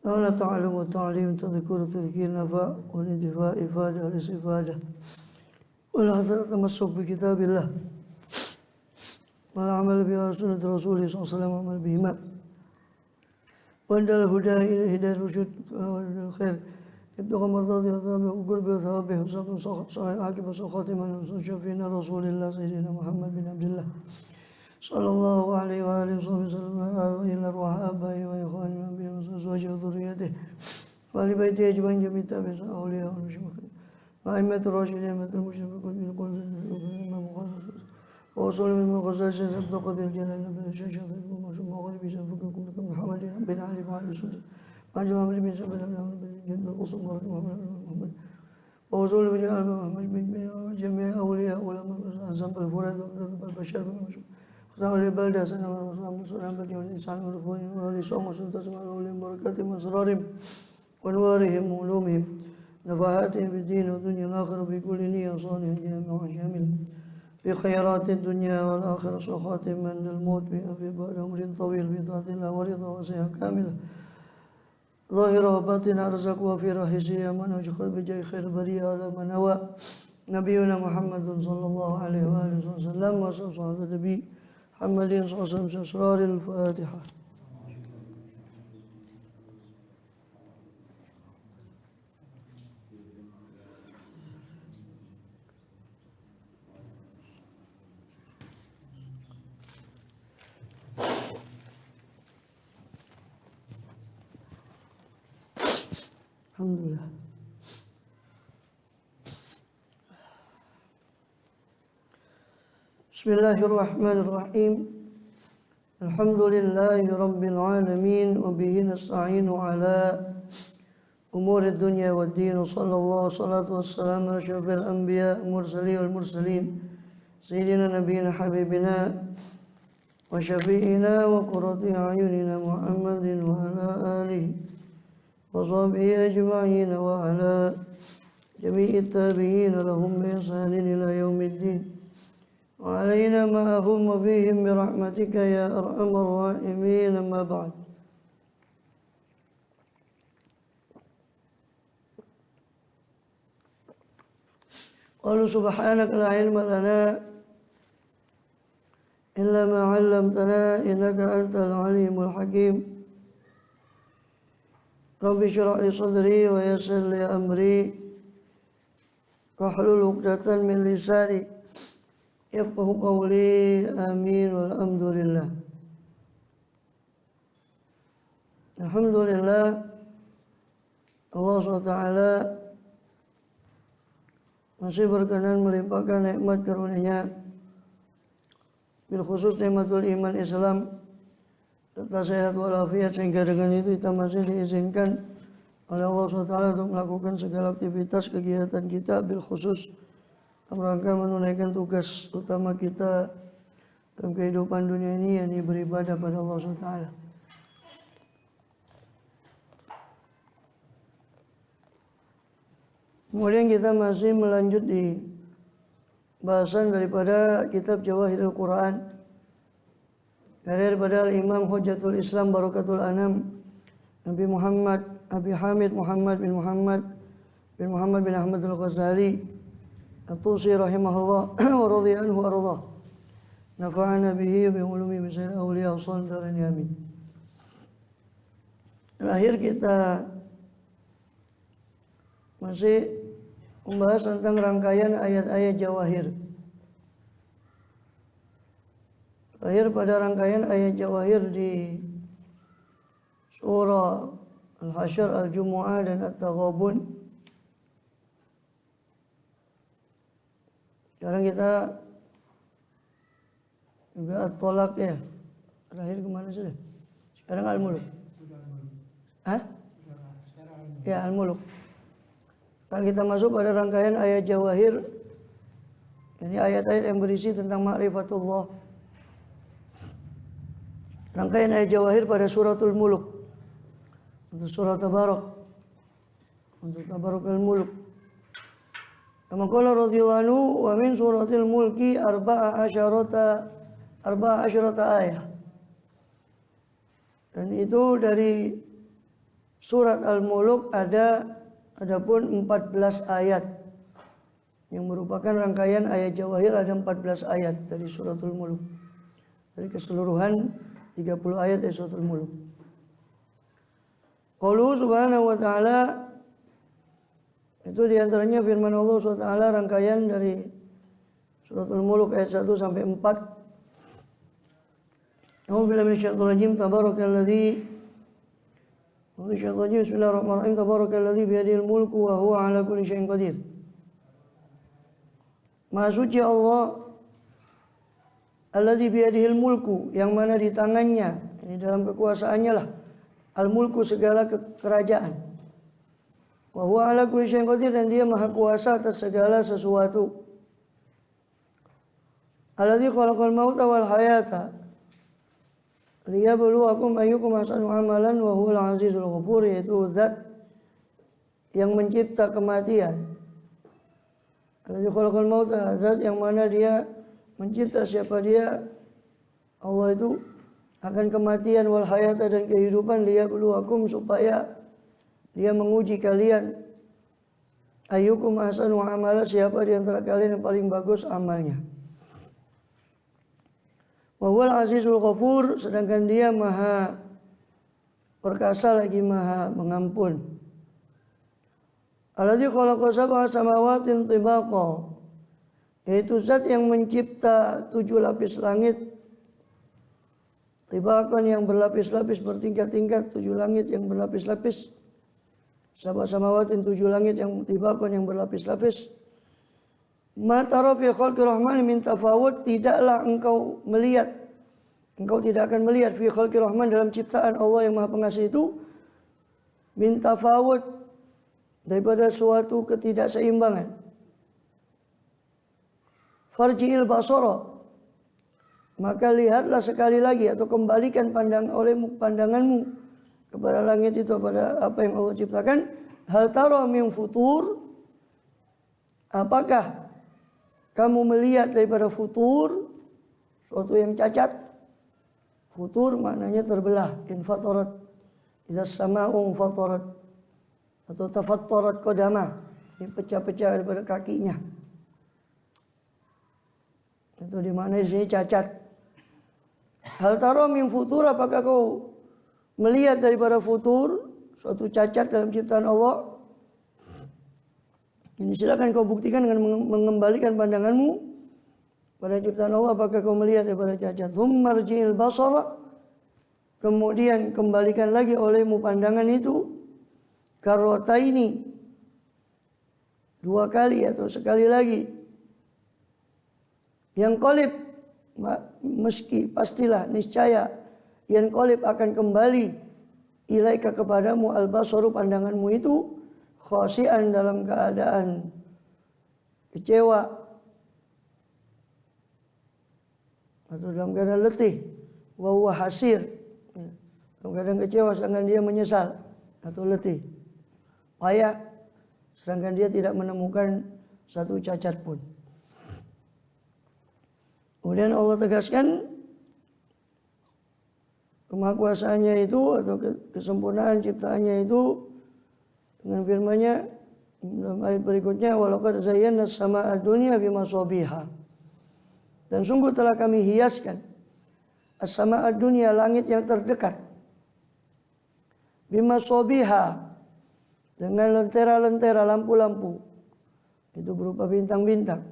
ولا تعلم والتعليم تذكر تذكير نفع والانتفاع إفادة والاستفادة والحذر التمسك بكتاب الله والعمل بسنة رسوله صلى الله عليه وسلم وعمل بهما وعند الهدى إلى هداية الرشد والخير ابتغى مرضاته وثوابه وقرب وثوابه وسقم صحيح عاقبة خاتما شفينا رسول الله سيدنا محمد بن عبد الله صلى الله عليه وآله وسلم إلى أرواح آبائه وإخوانه وأنبيائه وأزواجه وذريته وآل بيته أجمعين جميع التابعين أولياء والمشركين وأئمة الراشدين أئمة المشركين كل الإمام وصول من الغزال سيد قدر الجلال بن الشيخ ومشروع مغرب سنفككم لكم محمد بن علي بن علي سلطان وعجل أمر بن سبب بن جد القصم محمد ووصول من محمد بن جميع أولياء ولما أنزم الفرد والبشر بالمشروع وصول البلدة سنة ورسول مسلم بالجمع الإنسان والرفون والرسوم وسلطة وأولهم بركاتهم وأسرارهم وأنوارهم وعلومهم نفعاتهم في الدين والدنيا الآخرة بكل نية صالحة جامعة شاملة في خيرات الدنيا والآخرة وخاتم من الموت في بعد عمر طويل في طاعة الله ورضا وصحة كاملة ظاهرة وباطنة أرزق وفي رحسية من وجخل بجاي خير بريئة على من هوى نبينا محمد صلى الله عليه وآله وسلم وصحبه النبي محمد صلى الله عليه وسلم أسرار الفاتحة. الحمد لله. بسم الله الرحمن الرحيم. الحمد لله رب العالمين وبه نستعين على أمور الدنيا والدين وصلى الله والصلاة والسلام على أشرف الأنبياء والمرسلين سيدنا نبينا حبيبنا وشفيعنا وقرة أعيننا محمد وعلى آله وصحبه أجمعين وعلى جميع التابعين لهم بإحسان إلى يوم الدين وعلينا معهم وفيهم برحمتك يا أرحم الراحمين. أما بعد. قالوا سبحانك لا علم لنا إلا ما علمتنا إنك أنت العليم الحكيم. رب اشرح لي صدري ويسر لي أمري واحلل عقدة من لساني يفقه قولي آمين والحمد لله. Alhamdulillah Allah SWT masih berkenan melimpahkan nikmat karunia-Nya bil khusus nikmatul iman Islam serta sehat walafiat sehingga dengan itu kita masih diizinkan oleh Allah SWT untuk melakukan segala aktivitas kegiatan kita bil khusus dalam rangka menunaikan tugas utama kita dalam kehidupan dunia ini, yakni beribadah pada Allah SWT. Kemudian kita masih melanjut di bahasan daripada kitab Jawahirul Quran daripada Imam Hujjatul Islam Barakatul Anam Nabi Hamid Muhammad bin Ahmad Al-Ghazali At-Tusi rahimahullah wa radhiya anhu ardah nafa'ana bihi bi ulumi bisair awliya usul darani amin. Terakhir kita masih membahas tentang rangkaian ayat-ayat Jawahir. Terakhir pada rangkaian ayat Jawahir di surah Al-Hasyr, Al-Jumu'ah dan At-Taghabun. Sekarang kita juga At-Tolak ya. Terakhir kemana sudah? Sekarang Al-Muluk. Hah? Ya, Al-Muluk. Sekarang kita masuk pada rangkaian ayat Jawahir. Ini ayat-ayat yang berisi tentang ma'rifatullah. Rangkaian ayat Jawahir pada suratul Muluk. Untuk surat Tabarak. Untuk Tabarakul Muluk. Kama qala radhiyallahu anhu wa min suratil mulki arba'a asyarata ayat. Dan itu dari surat Al-Muluk adapun 14 ayat yang merupakan rangkaian ayat Jawahir. Ada 14 ayat dari suratul Muluk. Dari keseluruhan 30 ayat dari suratul Muluk. Qauluhu subhanahu wa ta'ala, itu diantaranya firman Allah SWT, rangkaian dari suratul Muluk ayat 1 sampai 4. A'udzubillahi minasyaitonir rajim. Bismillahirrahmanirrahim. Tabarakalladzi biyadihil mulku wa huwa ala kulli syai'in qadir. Maha suci Allah alladzi biyadihil mulku, yang mana di tangannya, ini dalam kekuasaannya lah, al-mulku segala kerajaan. Wa huwa ala kulli syai'in qadir, dan dia maha kuasa atas segala sesuatu. Alladzi khalaqal mauta wal hayata liyabluwakum ayyukum ahsanu amalan wa huwal azizul ghafur, yaitu zat yang mencipta kematian. Alladzi khalaqal mauta, zat yang mana dia mencipta, siapa dia? Allah itu akan kematian, wal hayata, dan kehidupan, liyabluwakum, supaya dia menguji kalian, ayyukum ahsanu amalan, siapa di antara kalian yang paling bagus amalnya. Wa huwal azizul ghafur, sedangkan dia maha perkasa lagi maha mengampun. Alladzi khalaqa sab'a samawatin tibaqa, yaitu zat yang mencipta 7 lapis langit, tibaqan, yang berlapis-lapis, bertingkat-tingkat, 7 langit yang berlapis-lapis. Sab'a samawatin, 7 langit yang tibaqan, yang berlapis-lapis. Ma tara fi khalqir rahman min tafawut, tidaklah engkau melihat, engkau tidak akan melihat fi khalqir rahman, dalam ciptaan Allah yang Maha Pengasih itu, min tafawut, daripada suatu ketidakseimbangan. Farji'il basara, maka lihatlah sekali lagi atau kembalikan pandanganmu kepada langit itu, pada apa yang Allah ciptakan. Hal tara min futur, apakah kamu melihat daripada futur, suatu yang cacat? Futur maknanya terbelah. Infatarat, idza sama'u fatarat, atau tafattarat qadama, ini pecah-pecah daripada kakinya. Itu dimaknai di sini cacat. Hal tara min futur, apakah kau melihat daripada futur, suatu cacat dalam ciptaan Allah? Ini silakan kau buktikan dengan mengembalikan pandanganmu pada ciptaan Allah, apakah kau melihat daripada cacat. Tsummarji'il basara, kemudian kembalikan lagi olehmu pandangan itu, karrataini, 2 kali atau sekali lagi. Yang qalib, meski, pastilah, niscaya, yang qalib akan kembali ilaika, kepadamu, al-basaru, pandanganmu itu, khasi'an, dalam keadaan kecewa atau dalam keadaan letih, wa huwa hasir, dalam keadaan kecewa sedangkan dia menyesal atau letih, payah sedangkan dia tidak menemukan satu cacat pun. Kemudian Allah tegaskan kemahakuasaannya itu atau kesempurnaan ciptaannya itu dengan firman-Nya dalam ayat berikutnya, walaqad zayyana as-samaa'a ad-dunya bimasabiha, dan sungguh telah kami hiaskan as-samaa'a ad-dunya, langit yang terdekat, bimasabiha, dengan lentera-lentera, lampu-lampu, itu berupa bintang-bintang.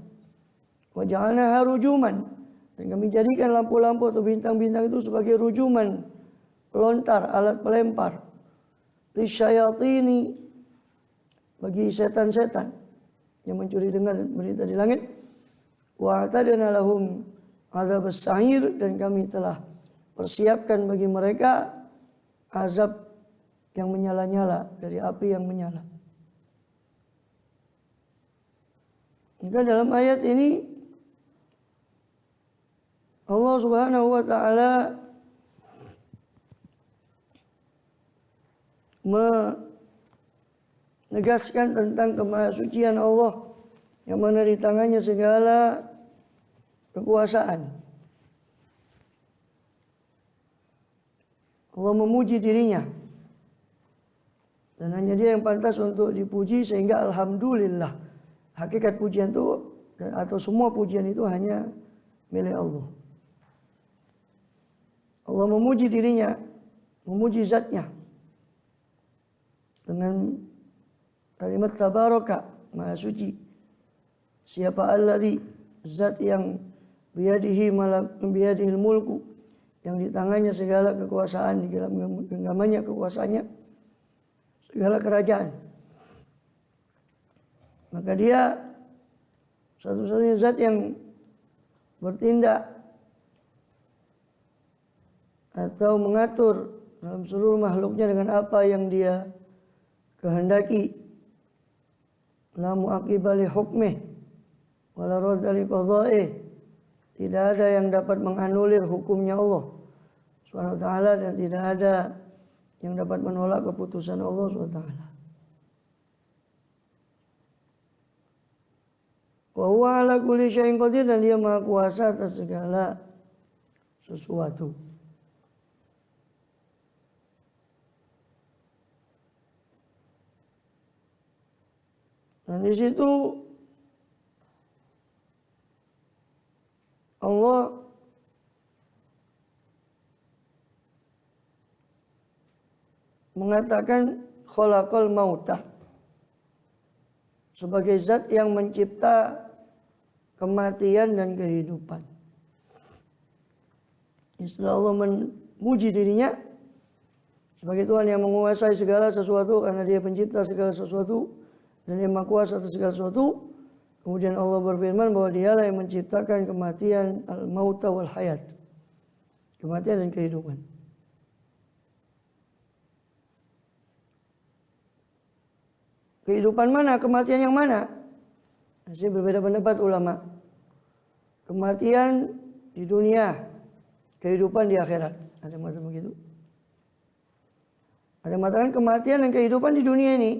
Wa ja'alnaha rujuman, dan kami jadikan lampu-lampu atau bintang-bintang itu sebagai rujuman, pelontar, alat pelempar, lisyayatini, bagi setan-setan yang mencuri dengar berita di langit. Wa atadna lahum adzabas sa'ir, dan kami telah persiapkan bagi mereka azab yang menyala-nyala, dari api yang menyala. Maka dalam ayat ini Allah Subhanahu wa taala menegaskan tentang kemahasucian Allah yang mana di tangannya segala kekuasaan. Allah memuji dirinya Dan hanya dia yang pantas untuk dipuji, sehingga alhamdulillah. Hakikat pujian itu atau semua pujian itu hanya milik Allah. Allah memuji dirinya, memuji zatnya dengan kalimat tabaraka, maha suci. Siapa alladzi, zat yang biyadihil mulku, yang di tangannya segala kekuasaan, di genggamannya kekuasaannya segala kerajaan. Maka dia satu-satunya zat yang bertindak atau mengatur dalam seluruh makhluknya dengan apa yang dia kehendaki. La mu'aqiba li hukmih wa la radda li qada'ih. Tidak ada yang dapat menganulir hukumnya Allah Subhanahu wa taala, dan tidak ada yang dapat menolak keputusan Allah Subhanahu wa taala. Wa huwa ala kulli syai'in qadir, dan dia maha kuasa atas segala sesuatu. Dan di situ Allah mengatakan khalaqal mauta, sebagai zat yang mencipta kematian dan kehidupan. Istilah Allah memuji dirinya sebagai Tuhan yang menguasai segala sesuatu, karena dia pencipta segala sesuatu dan yang maha kuasa atas segala sesuatu. Kemudian Allah berfirman bahwa dialah yang menciptakan kematian, al-mauta wal hayat, kematian dan kehidupan. Kehidupan mana? Kematian yang mana? Masih berbeda pendapat ulama. Kematian di dunia, kehidupan di akhirat. Ada yang mengatakan begitu. Ada yang mengatakan kematian dan kehidupan di dunia ini.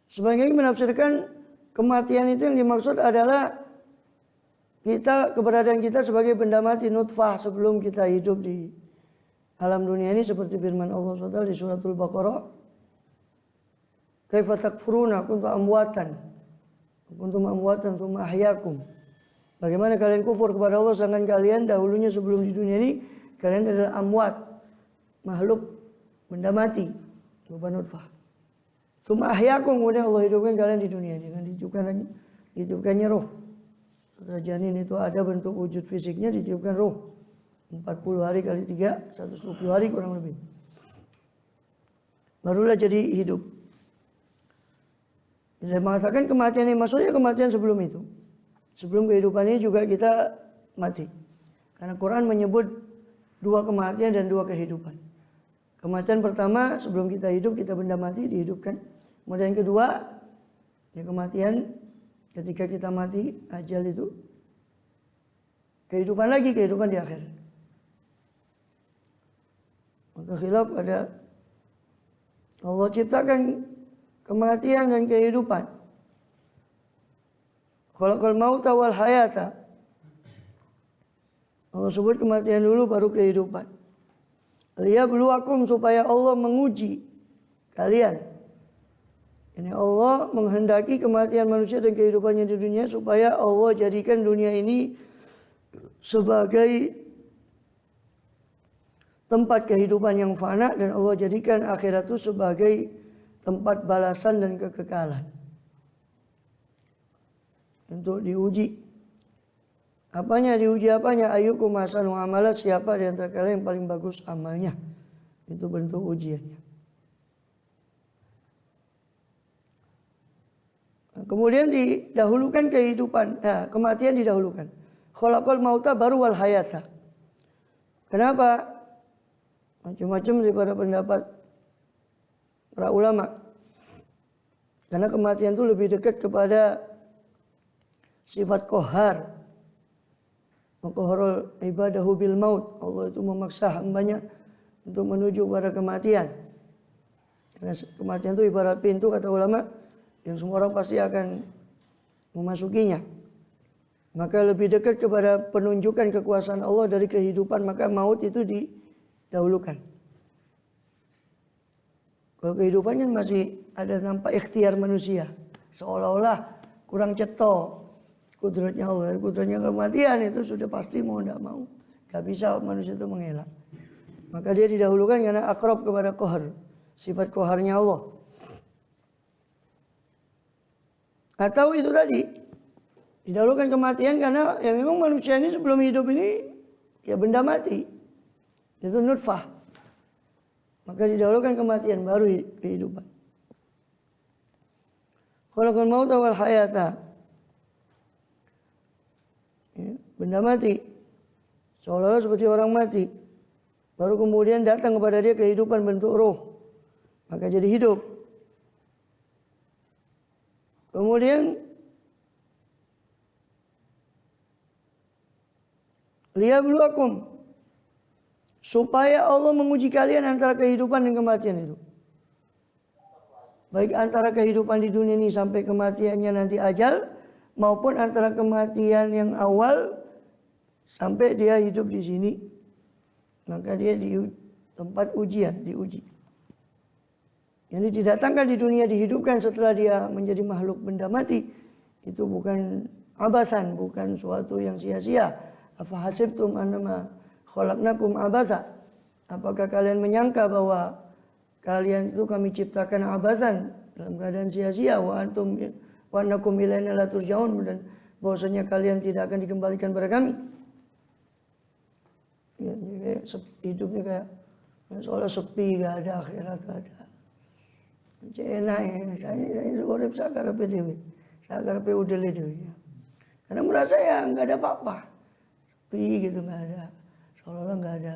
Sebagian menafsirkan kematian itu yang dimaksud adalah keberadaan kita sebagai benda mati, nutfah, sebelum kita hidup di alam dunia ini, seperti firman Allah SWT di suratul Baqarah. Kaifa takfuruna kuntum amwatan tsumma ahyakum. Bagaimana kalian kufur kepada Allah sedangkan kalian dahulunya sebelum di dunia ini kalian adalah amwat, makhluk benda mati, berupa nutfah. Tsumma ahyakum, kemudian Allah hidupkan kalian di dunia dengan ditiupkannya roh. Setelah janin itu ada bentuk wujud fisiknya, ditiupkan roh. 40 hari kali 3, 120 hari kurang lebih. Barulah jadi hidup. Saya mengatakan kematian ini maksudnya kematian sebelum itu. Sebelum kehidupan ini juga kita mati. Karena Quran menyebut 2 kematian dan 2 kehidupan. Kematian pertama sebelum kita hidup, kita benda mati dihidupkan. Kemudian yang kedua, ya kematian ketika kita mati, ajal itu. Kehidupan lagi, kehidupan di akhir. Maka khilaf ada, Allah ciptakan kematian dan kehidupan. Khalaqal mauta wal hayata. Allah sebut kematian dulu baru kehidupan. Liyabluwakum, supaya Allah menguji kalian. Ini Allah menghendaki kematian manusia dan kehidupannya di dunia supaya Allah jadikan dunia ini sebagai tempat kehidupan yang fana, dan Allah jadikan akhirat itu sebagai tempat balasan dan kekekalan. Untuk diuji. Apanya diuji apanya? Ayyukum ahsanu amala, siapa di antara kalian yang paling bagus amalnya. Itu bentuk ujiannya. Kemudian didahulukan kehidupan, kematian didahulukan. Khalaqal mauta baru wal hayata. Kenapa? Macam-macam daripada pendapat para ulama. Karena kematian itu lebih dekat kepada sifat qahar. Qaharul ibadahu bil maut. Allah itu memaksa hambanya untuk menuju pada kematian. Karena kematian itu ibarat pintu, kata ulama, yang semua orang pasti akan memasukinya. Maka lebih dekat kepada penunjukan kekuasaan Allah dari kehidupan, maka maut itu didahulukan. Kalau kehidupan kan masih ada nampak ikhtiar manusia. Seolah-olah kurang cetok kudratnya Allah. Kudratnya kematian itu sudah pasti mau tidak mau. Gak bisa manusia itu mengelak. Maka dia didahulukan karena akrab kepada qahar. Sifat qaharnya Allah. Atau itu tadi. Didahulukan kematian karena ya memang manusia ini sebelum hidup ini ya benda mati. Itu nutfah. Maka didahulukan kematian baru kehidupan. Khalaqal mauta wal hayata. Ya, benda mati. Seolah-olah seperti orang mati. Baru kemudian datang kepada dia kehidupan bentuk roh. Maka jadi hidup. Kemudian liyabluwakum, supaya Allah menguji kalian antara kehidupan dan kematian itu. Baik antara kehidupan di dunia ini sampai kematiannya nanti ajal, maupun antara kematian yang awal sampai dia hidup di sini. Maka dia di tempat ujian, diuji. Yang didatangkan di dunia dihidupkan setelah dia menjadi makhluk benda mati. Itu bukan abasan, bukan suatu yang sia-sia. Afa hasibtum annama khalaqnakum abatha? Apakah kalian menyangka bahwa kalian itu kami ciptakan abathan, dalam keadaan sia-sia, wa annakum ilaina la turja'un, dan bahwasanya kalian tidak akan dikembalikan kepada kami? Ya, kayak hidupnya kayak seolah sepi, gak ada akhirat, gak ada. Enak ya, saya urip sakarepe dhewe. Sakarepe udele dhewe. Karena merasa ya enggak ada apa-apa. Sepi gitu, enggak ada. Seolah-olah enggak ada.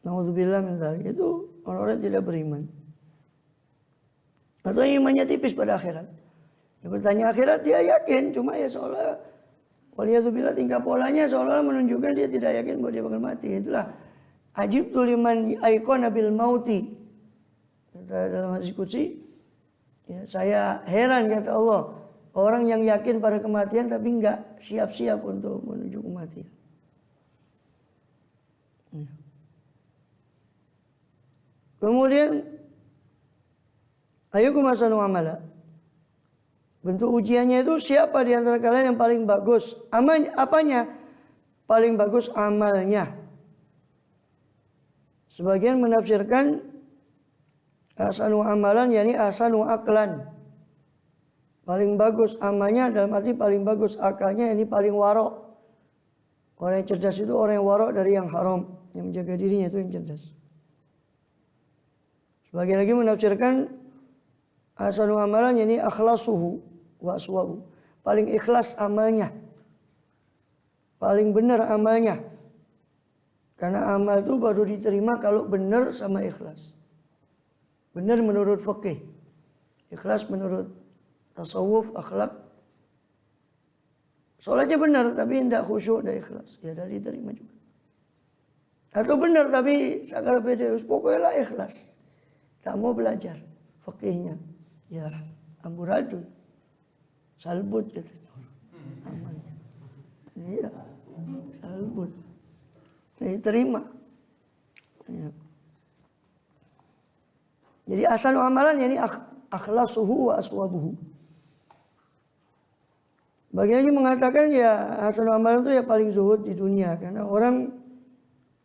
Naudzubillah min dzalik. Itu orang-orang tidak beriman. Atau imannya tipis pada akhirat. Dia bertanya akhirat dia yakin, cuma ya seolah waliyadzubillah tingkah polanya seolah menunjukkan dia tidak yakin bahwa dia bakal mati. Itulah ajibtu liman aikona bil mauti. Dalam hadis qudsi, ya, saya heran kata Allah, orang yang yakin pada kematian tapi enggak siap-siap untuk menuju kematian. Ya. Kemudian ayyukum ahsanu amala. Bentuk ujiannya itu siapa di antara kalian yang paling bagus? Apanya? Paling bagus amalnya. Sebagian menafsirkan ahsanu amalan yakni ahsanu aklan. Paling bagus amalnya dalam arti paling bagus akalnya, ini paling warok. Orang yang cerdas itu orang yang warok dari yang haram, yang menjaga dirinya itu yang cerdas. Sebagian lagi menafsirkan ahsanu amalan yakni akhlasuhu wa aswabu. Paling ikhlas amalnya. Paling benar amalnya. Karena amal itu baru diterima kalau benar sama ikhlas. Benar menurut fikih, ikhlas menurut tasawuf, akhlak. Sholatnya benar tapi tidak khusyuk dan ikhlas, ya dari diterima juga. Atau benar tapi sakar pedeus, pokoknya lah ikhlas. Tak mau belajar fikihnya, ya amburadul, salbut katanya. Aman. Iya, salbut. Diterima. Ya. Jadi ahsanu amalan yakni akhlasuhu wa aswabuhu. Bagian lagi mengatakan ya ahsanu amalan itu ya paling zuhud di dunia, karena orang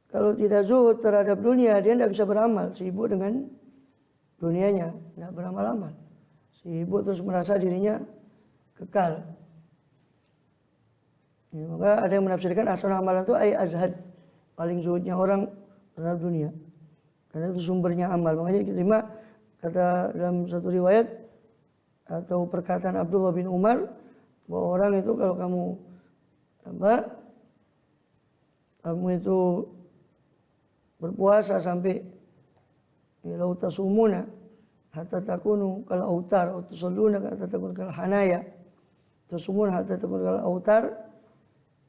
kalau tidak zuhud terhadap dunia dia tidak bisa beramal, sibuk dengan dunianya, tidak beramal-amal. Sibuk terus merasa dirinya kekal. Ya, maka ada yang menafsirkan ahsanu amalan itu ay azhad, paling zuhudnya orang terhadap dunia. Karena itu sumbernya amal. Makanya diterima kata dalam satu riwayat atau perkataan Abdullah bin Umar bahwa orang itu kalau kamu itu berpuasa sampai lau tasumuna hatta takunu kal autar atau tusalluna hatta takunu kal hanaya, tasumuna hatta takunu kal autar,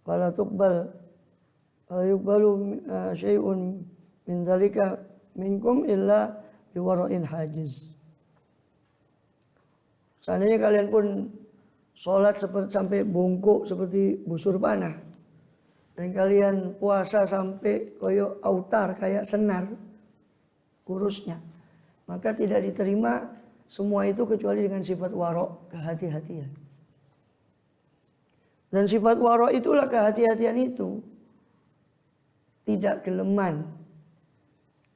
fala tuqbal yuqbalu syai'un min dzalika minkum illa biwara'in hajiz. Seandainya kalian pun sholat seperti sampai bongkok seperti busur panah, dan kalian puasa sampai koyo autar kayak senar kurusnya, maka tidak diterima semua itu kecuali dengan sifat waro, kehati-hatian. Dan sifat waro itulah kehati-hatian itu, tidak geleman.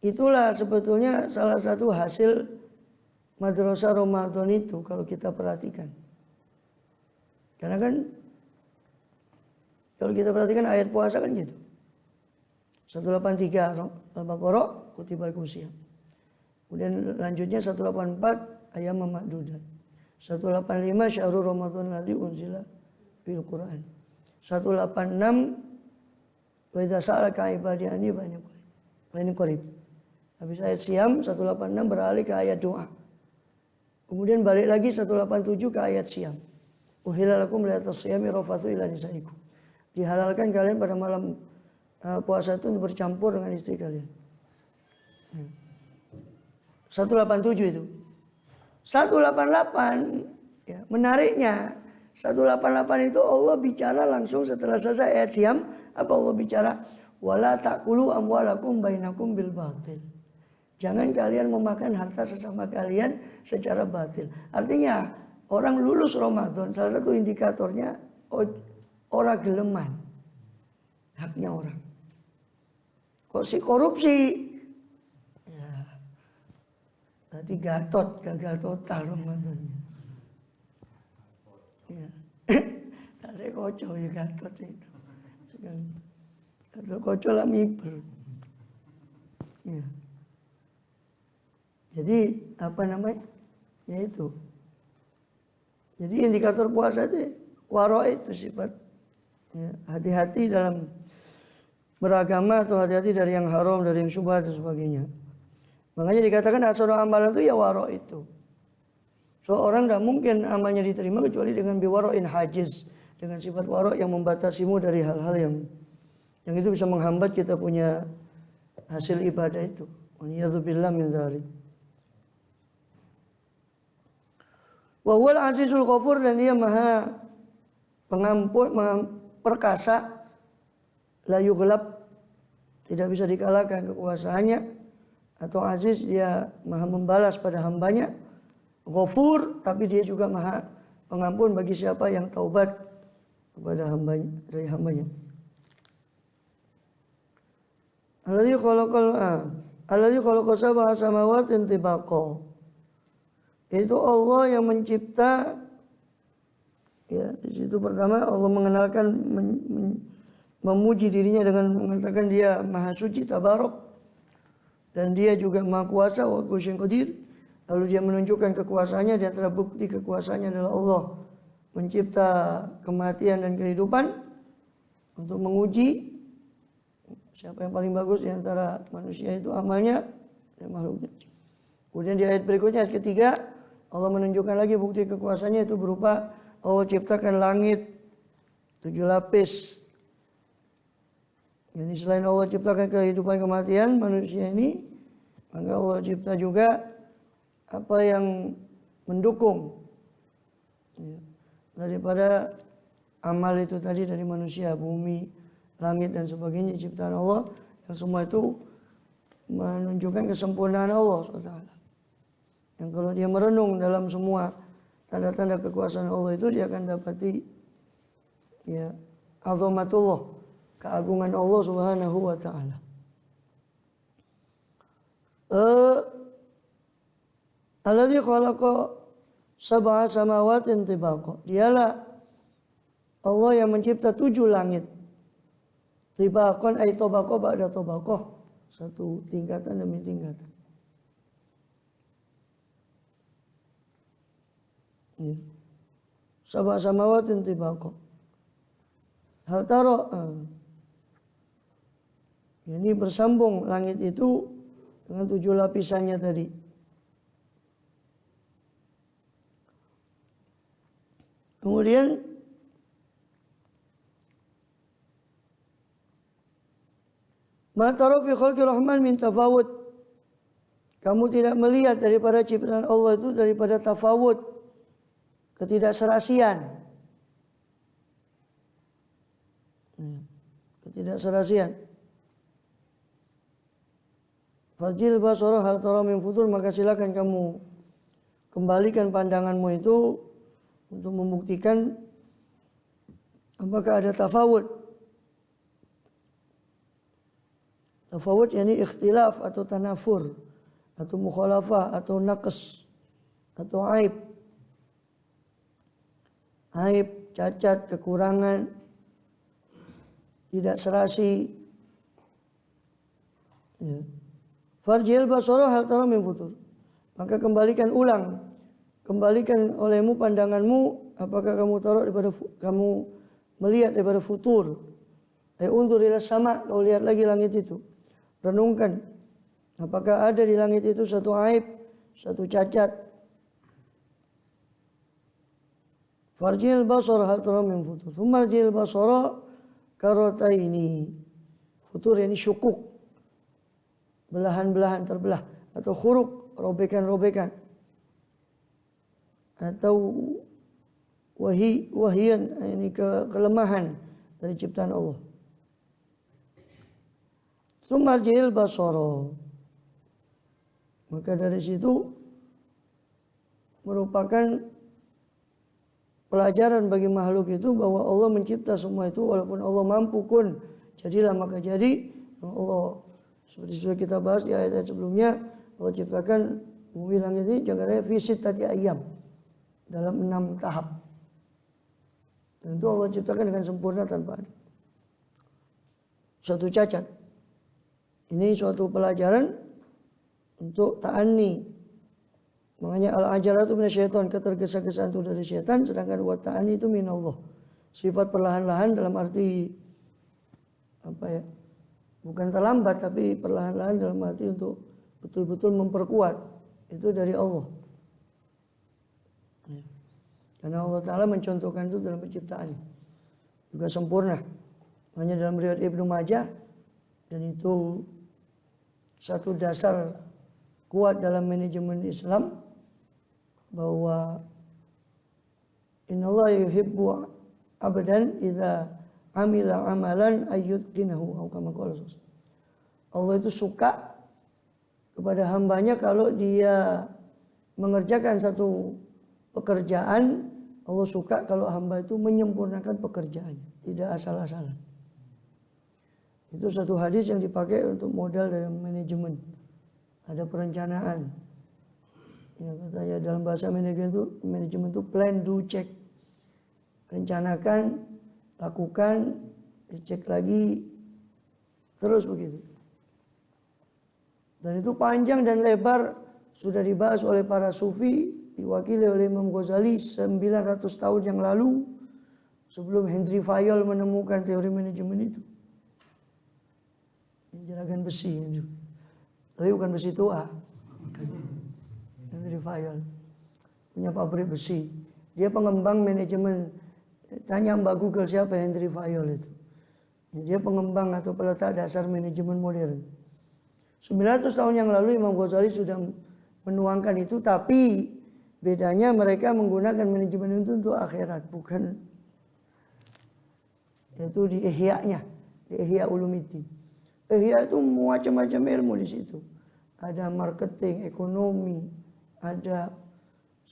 Itulah sebetulnya salah satu hasil madrasah Ramadan itu kalau kita perhatikan. Karena kan kalau kita perhatikan ayat puasa kan gitu. 183 Al-Baqarah kutiba alaikumusiyam. Kemudian lanjutnya 184 ayat ma'dudat. 185 syahrul Ramadan alladzi unzila fil Quran. 186 wa idza sa'alaka ibadi anni fa inni qarib. Habis ayat siam 186 beralih ke ayat doa. Kemudian balik lagi 187 ke ayat siam. Uhilla lakum lailatas siyami rafathu ila nisaikum. Dihalalkan kalian pada malam puasa itu untuk bercampur dengan istri kalian. 187 itu. 188 ya, menariknya 188 itu Allah bicara langsung setelah selesai ayat siam. Apa Allah bicara? Wala ta'kulu amwalakum bainakum bil batil. Jangan kalian memakan harta sesama kalian secara batil. Artinya orang lulus Ramadan salah satu indikatornya orang geleman. Haknya orang. Kok si korupsi? Ya. Tadi Gatot gagal total Ramadannya. Ya. Tadi kocok ya Gatot itu. Gatot kocok lah miber. Ya. Jadi apa namanya? Ya itu. Jadi indikator puasa itu waro itu sifat. Ya, hati-hati dalam beragama atau hati-hati dari yang haram, dari yang syubhat dan sebagainya. Makanya dikatakan hasanah amalan itu ya waro itu. So orang tidak mungkin amalnya diterima kecuali dengan biwaroin hajiz, dengan sifat waro yang membatasimu dari hal-hal yang itu bisa menghambat kita punya hasil ibadah itu. Waliyadzubillah min dzalik. Wa huwal azizul ghafur, dan dia maha pengampun, maha perkasa, la yughlab, tidak bisa dikalahkan kekuasaannya. Atau aziz, dia maha membalas pada hambanya. Ghafur, tapi dia juga maha pengampun bagi siapa yang taubat kepada hambanya, dari hambanya. Alladzi khalaqa sab'a samawatin tibaqa. Itu Allah yang mencipta. Ya, di situ pertama Allah mengenalkan memuji dirinya dengan mengatakan dia maha suci tabarok, dan dia juga maha kuasa wa kulli qadir. Lalu dia menunjukkan kekuasaannya, di antara bukti kekuasaannya adalah Allah mencipta kematian dan kehidupan untuk menguji siapa yang paling bagus di antara manusia itu amalnya dan makhluknya. Kemudian di ayat berikutnya, ayat ketiga, Allah menunjukkan lagi bukti kekuasaannya, itu berupa Allah ciptakan langit 7 lapis. Jadi selain Allah ciptakan kehidupan kematian manusia ini, maka Allah cipta juga apa yang mendukung ya, daripada amal itu tadi dari manusia, bumi, langit dan sebagainya ciptaan Allah, yang semua itu menunjukkan kesempurnaan Allah SWT. Yang kalau dia merenung dalam semua tanda-tanda kekuasaan Allah itu, dia akan dapati ya azamatullah, keagungan Allah Subhanahu wa taala. Alladzi khalaqa sab'a samawatin tibaqa. Dialah Allah yang mencipta 7 langit. Tibaqan ay tabaqa ba'da tabaqa. Satu tingkatan demi tingkatan. Ya. Sab'a samawatin tibaqa. Hal tara. Ini bersambung langit itu dengan 7 lapisannya tadi. Kemudian ma tara fi khalqi rahman min tafawut. Kamu tidak melihat daripada ciptaan Allah itu daripada tafawut, ketidakserasian. Ketidakserasian. Farjil basara hal tara min futur, maka silakan kamu kembalikan pandanganmu itu untuk membuktikan apakah ada tafawud. Tafawud yakni ikhtilaf atau tanafur atau mukhalafah atau naqs atau aib. Aib, cacat, kekurangan, tidak serasi. Ya. Farjil basara hal tara min futur. Maka kembalikan ulang. Kembalikan olehmu pandanganmu, apakah kamu taruh daripada kamu melihat daripada futur. Undur ila sama, kau lihat lagi langit itu. Renungkan. Apakah ada di langit itu satu aib, satu cacat. Farjil basara hal tara min futur. Tsummarjil basara karataini. Futur ini syukuk. Belahan-belahan terbelah atau khuruk, robekan-robekan, atau wahian, ini kelemahan dari ciptaan Allah. Tsummarjil basara, maka dari situ merupakan pelajaran bagi makhluk itu bahwa Allah mencipta semua itu, walaupun Allah mampu kun jadilah maka jadi. Allah, seperti sudah kita bahas di ayat-ayat sebelumnya, Allah ciptakan bumi langit ini jagarnya visit tadi ayam dalam 6 tahap. Dan itu Allah ciptakan dengan sempurna tanpa ada suatu cacat. Ini suatu pelajaran untuk ta'ani. Makanya al-ajalatu minasyaiton, ketergesa-gesaan itu dari syaitan, sedangkan wa ta'ani itu minallah. Sifat perlahan-lahan dalam arti apa ya? Bukan terlambat, tapi perlahan-lahan dalam arti untuk betul-betul memperkuat. Itu dari Allah. Karena Allah Ta'ala mencontohkan itu dalam penciptaan. Juga sempurna. Hanya dalam riwayat Ibnu Majah. Dan itu satu dasar kuat dalam manajemen Islam. Bahwa innallaha yuhibbu abdan idza amila amalan ayyutqinahu. Allah itu suka kepada hambanya kalau dia mengerjakan satu pekerjaan. Allah suka kalau hamba itu menyempurnakan pekerjaannya, tidak asal-asalan. Itu satu hadis yang dipakai untuk modal dalam manajemen. Ada perencanaan. Ya, katanya dalam bahasa manajemen itu plan, do, check. Rencanakan, lakukan, dicek lagi, terus begitu. Dan itu panjang dan lebar, sudah dibahas oleh para sufi, diwakili oleh Imam Ghazali 900 tahun yang lalu, sebelum Henry Fayol menemukan teori manajemen itu. Jeragan besi, tapi bukan besi tua. Henry Fayol punya pabrik besi. Dia pengembang manajemen. Tanya Mbak Google siapa Henry Fayol itu. Dia pengembang atau peletak dasar manajemen modern. 900 tahun yang lalu Imam Ghazali sudah menuangkan itu, tapi bedanya mereka menggunakan manajemen itu untuk akhirat, bukan itu di Ihya-nya, di Ihya Ulumuddin. Ihya itu macam-macam ilmu di situ. Ada marketing, ekonomi, ada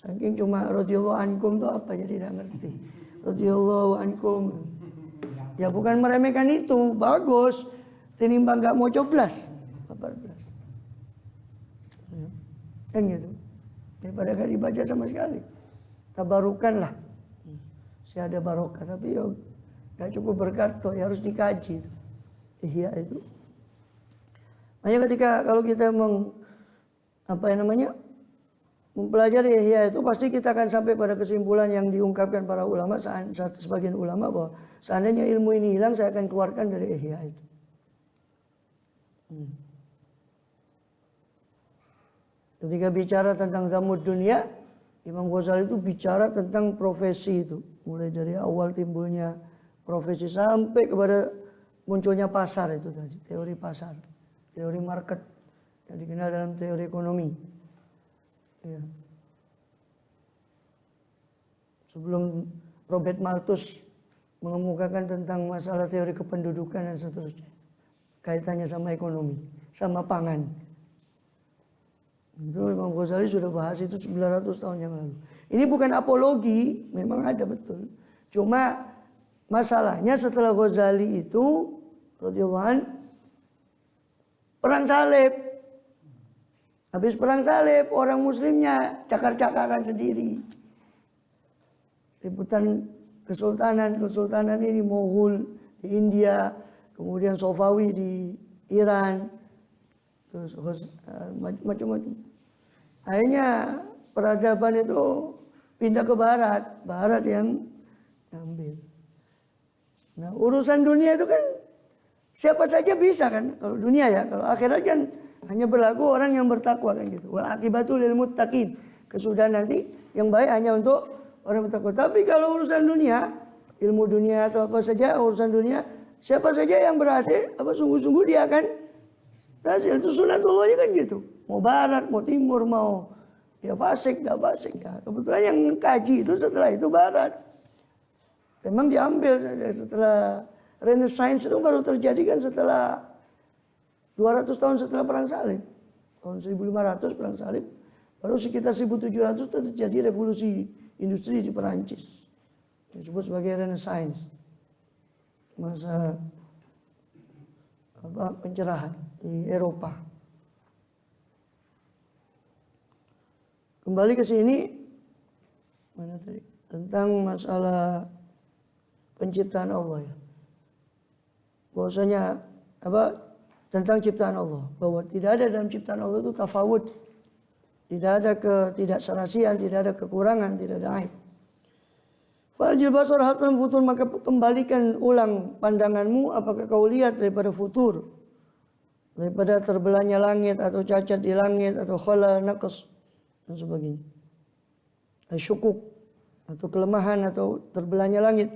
saking cuma radhiyallahu ankum itu apa jadi tidak ngerti. Radhiyallahu ankum. Ya bukan meremehkan itu, bagus. Tinimbang enggak mau coblas. 14. Kan gitu. Daripada gak dibaca sama sekali. Tabarukan lah. Saya ada barokah, tapi ya gak cukup berkat toh, ya harus dikaji. Ihya itu. Makanya ketika kalau kita mempelajari Ihya itu, pasti kita akan sampai pada kesimpulan yang diungkapkan para ulama, sebagian ulama, bahwa seandainya ilmu ini hilang, saya akan keluarkan dari Ihya itu. Ketika bicara tentang zamud dunia, Imam Ghazali itu bicara tentang profesi itu. Mulai dari awal timbulnya profesi sampai kepada munculnya pasar itu tadi. Teori pasar, teori market yang dikenal dalam teori ekonomi. Ya. Sebelum Robert Malthus mengemukakan tentang masalah teori kependudukan dan seterusnya. Kaitannya sama ekonomi, sama pangan. Itu Imam Ghazali sudah bahas itu 900 tahun yang lalu. Ini bukan apologi, memang ada betul. Cuma masalahnya setelah Ghazali itu radhiyallahu anhu perang salib. Habis perang salib, orang muslimnya cakar-cakaran sendiri. Rebutan kesultanan ini Moghul di India, kemudian Safawi di Iran, terus macam-macam. Akhirnya peradaban itu pindah ke barat yang ambil. Nah, urusan dunia itu kan siapa saja bisa kan, kalau dunia ya, kalau akhirat kan hanya berlaku orang yang bertakwa kan gitu. Wal akibatu lil muttaqin. Kesudahan nanti yang baik hanya untuk orang bertakwa. Tapi kalau urusan dunia, ilmu dunia atau apa saja urusan dunia, siapa saja yang berhasil, sungguh-sungguh dia akan berhasil. Itu sunatullahnya kan gitu. Mau barat, mau timur, mau dia fasik, gak fasik. Ya, kebetulan yang kaji itu setelah itu barat. Memang diambil setelah Renaissance itu baru terjadi kan setelah 200 tahun setelah perang salib. Tahun 1500 perang salib. Baru sekitar 1700 terjadi revolusi industri di Perancis. Disebut sebagai Renaissance. Masa pencerahan di Eropa. Kembali ke sini mana tadi? Tentang masalah penciptaan Allah ya. Bahwasanya tentang ciptaan Allah, bahwa tidak ada dalam ciptaan Allah itu tafawud, tidak ada ketidakserasian, tidak ada kekurangan, tidak ada aib. Farjil basar hatta futur, maka kembalikan ulang pandanganmu apakah kau lihat daripada futur, daripada terbelahnya langit atau cacat di langit atau khalal naqs dan sebagainya, syukuk atau kelemahan atau terbelahnya langit.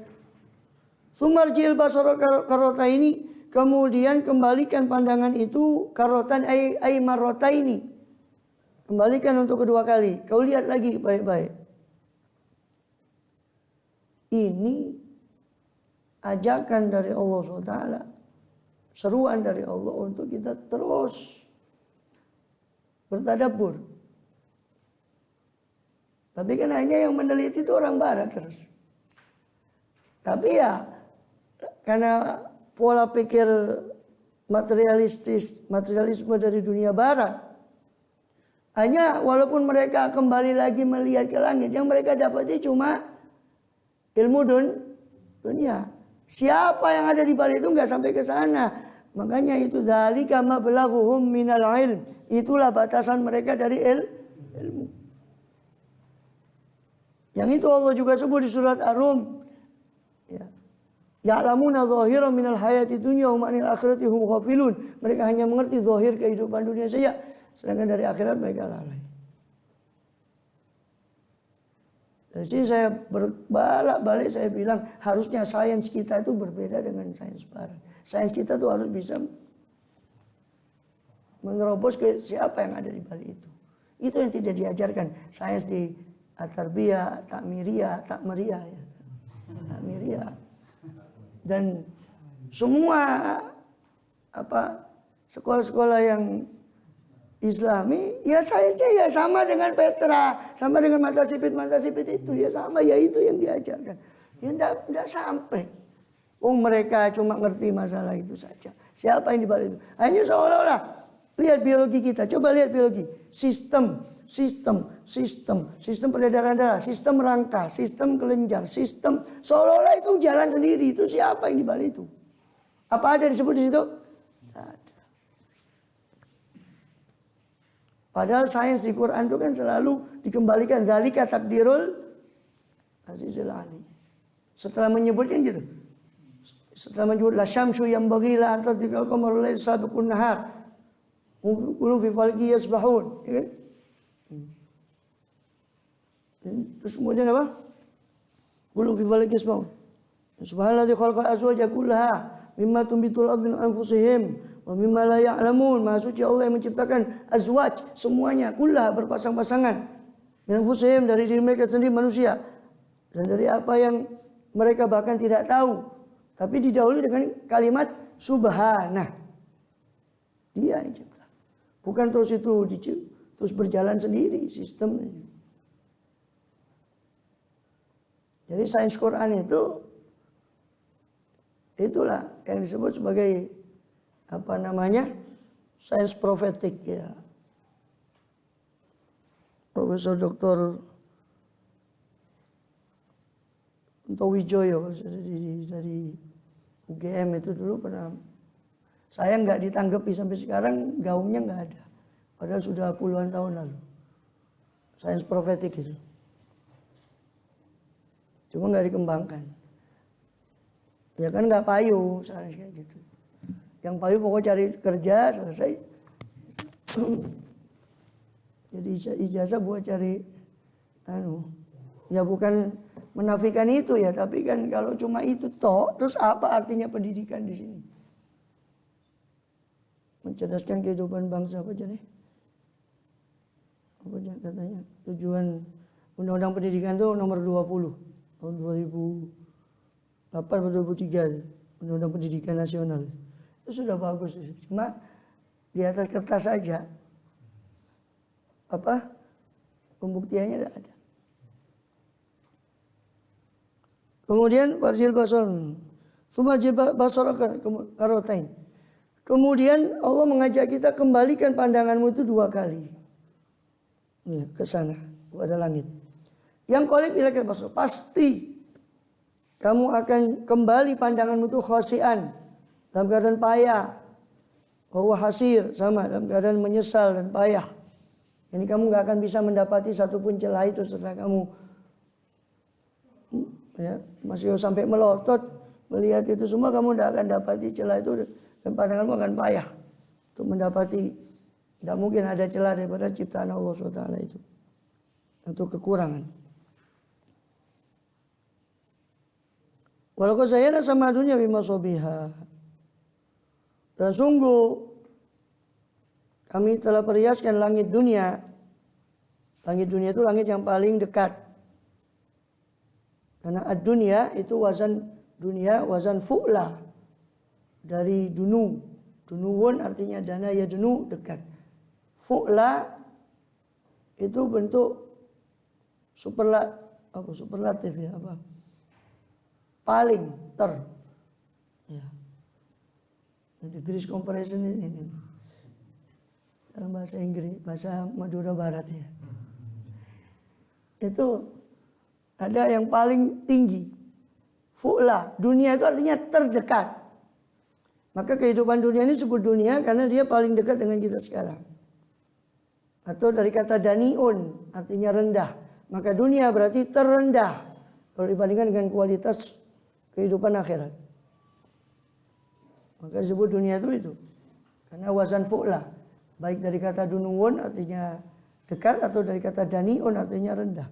Sumarjil basar karota ini, kemudian kembalikan pandangan itu karotan ay marota ini. Kembalikan untuk kedua kali. Kau lihat lagi baik-baik. Ini ajakan dari Allah SWT. Seruan dari Allah untuk kita terus bertadabbur. Tapi kan hanya yang meneliti itu orang barat terus. Tapi ya karena pola pikir materialisme dari dunia barat. Hanya walaupun mereka kembali lagi melihat ke langit, yang mereka dapati cuma ilmu dunia. Siapa yang ada di balik itu nggak sampai ke sana. Makanya itu dzalika mablaghuhum minal ilm. Itulah batasan mereka dari ilmu. Yang itu Allah juga sebut di surat Ar-Rum. Ya. Ya'lamuna zahiran minal hayati dunya wa anil akhirati hum ghafilun. Mereka hanya mengerti zahir kehidupan dunia saja, sedangkan dari akhirat mereka lalai. Dari sini saya balik saya bilang harusnya sains kita itu berbeda dengan sains barat. Sains kita tuh harus bisa menerobos ke siapa yang ada di balik itu. Itu yang tidak diajarkan sains di at-tarbiyah, takmiriyah, takmeriyah ya. Takmiriyah. Dan semua sekolah-sekolah yang Islami ya sainsnya ya sama dengan Petra, sama dengan mata sipit itu ya sama, ya itu yang diajarkan. Ya enggak sampai. Mereka cuma ngerti masalah itu saja. Siapa yang dibalik itu? Hanya seolah-olah lihat biologi kita, coba lihat biologi. Sistem peredaran darah, sistem rangka, sistem kelenjar, sistem seolah-olah itu jalan sendiri. Itu siapa yang dibalik itu? Apa ada disebut di situ? Padahal sains di Quran itu kan selalu dikembalikan dzalika takdirul azizil alim. Setelah menyebutkan gitu. Setelah menyebut la syamsu yanbaghi la an tadrikal qamaru lail sabiqun nahar. Kullu fi falqi yasbahun, ya kan? Terus kemudian apa? Kullu fi falqi yasbahun. Subhanalladzi khalaqal azwaja kullaha mimma tumbitul ardu min anfusihim wa mimma la ya'lamun. Maha suci Allah yang menciptakan azwaj semuanya, kullah berpasang-pasangan. Min anfusihim, dari diri mereka sendiri manusia, dan dari apa yang mereka bahkan tidak tahu. Tapi didahului dengan kalimat subhanah. Dia yang cipta. Bukan terus itu terus berjalan sendiri sistemnya. Jadi sains Quran itulah yang disebut sebagai sains profetik ya. Profesor Dr. Wijoyo dari UGM itu dulu pernah, saya nggak ditanggapi sampai sekarang, gaungnya nggak ada. Padahal sudah puluhan tahun lalu. Sains profetik itu. Cuma nggak dikembangkan. Ya kan nggak payu, sains kayak gitu. Yang payu pokoknya cari kerja selesai. Jadi ijazah buat cari ya bukan menafikan itu ya, tapi kan kalau cuma itu toh, terus apa artinya pendidikan di sini? Mencerdaskan kehidupan bangsa apa aja nih? Apa aja katanya? Tujuan Undang-Undang Pendidikan itu nomor 20 tahun 2008 atau 2003, Undang-Undang Pendidikan Nasional. Itu sudah bagus, cuma di atas kertas saja. Pembuktiannya tidak ada. Kemudian farjil basar, sumajil basar karotain. Kemudian Allah mengajak kita kembalikan pandanganmu itu 2 kali. Ya, ke sana, kepada langit. Yang qalib ilakal basar, pasti kamu akan kembali pandanganmu itu khasian, dalam keadaan payah. Bahwa hasir, sama dalam keadaan menyesal dan payah. Ini kamu gak akan bisa mendapati satupun celah itu setelah kamu ya, masih sampai melotot melihat itu semua, kamu tidak akan dapati celah itu dan pandanganmu akan payah untuk mendapati. Tidak mungkin ada celah daripada ciptaan Allah SWT itu untuk kekurangan. Walaupun saya sama dunia bima sobiha, dan sungguh kami telah perhiaskan langit dunia. Langit dunia itu langit yang paling dekat. Karena ad-dunya itu wazan dunia, wazan fu'la. Dari dunu. Dunuwun artinya dana, ya dunu dekat. Fu'la itu bentuk superlatif ya, paling ya. Degrees comparison ini dalam bahasa Inggris, bahasa Madura Barat ya. Itu ada yang paling tinggi. Fu'la, dunia itu artinya terdekat. Maka kehidupan dunia ini disebut dunia karena dia paling dekat dengan kita sekarang. Atau dari kata daniun, artinya rendah. Maka dunia berarti terendah kalau dibandingkan dengan kualitas kehidupan akhirat. Maka disebut dunia itu. Karena wazan fu'la. Baik dari kata dunuun artinya dekat, atau dari kata daniun artinya rendah.